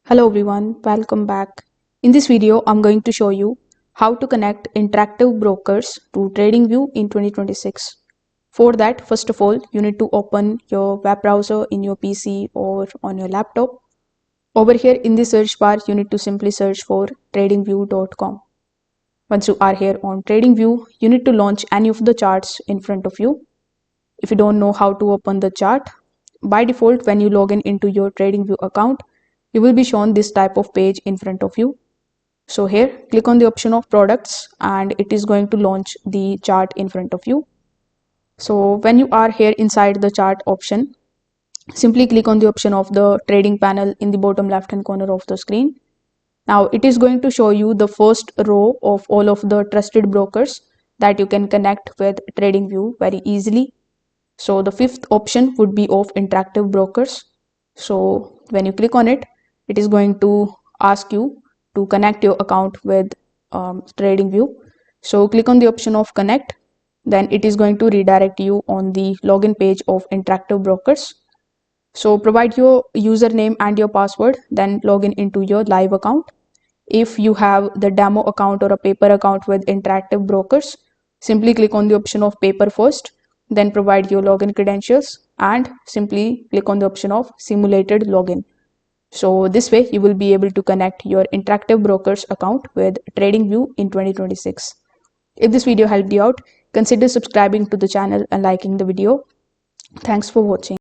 Hello everyone, welcome back. In this video, I'm going to show you how to connect interactive brokers to TradingView in 2026. For that, first of all, you need to open your web browser in your PC or on your laptop. Over here in the search bar, you need to simply search for tradingview.com. Once you are here on TradingView, you need to launch any of the charts in front of you. If you don't know how to open the chart, by default, when you log in into your TradingView account, you will be shown this type of page in front of you. So here, click on the option of products and it is going to launch the chart in front of you. So when you are here inside the chart option, simply click on the option of the trading panel in the bottom left hand corner of the screen. Now it is going to show you the first row of all of the trusted brokers that you can connect with TradingView very easily. So the fifth option would be of interactive brokers. So when you click on it, it is going to ask you to connect your account with TradingView. So click on the option of connect. Then it is going to redirect you on the login page of interactive brokers. So provide your username and your password, then log in into your live account. If you have the demo account or a paper account with interactive brokers, simply click on the option of paper first, then provide your login credentials and simply click on the option of simulated login. So this way you will be able to connect your interactive brokers account with TradingView in 2026. If this video helped you out, consider subscribing to the channel and liking the video. Thanks for watching.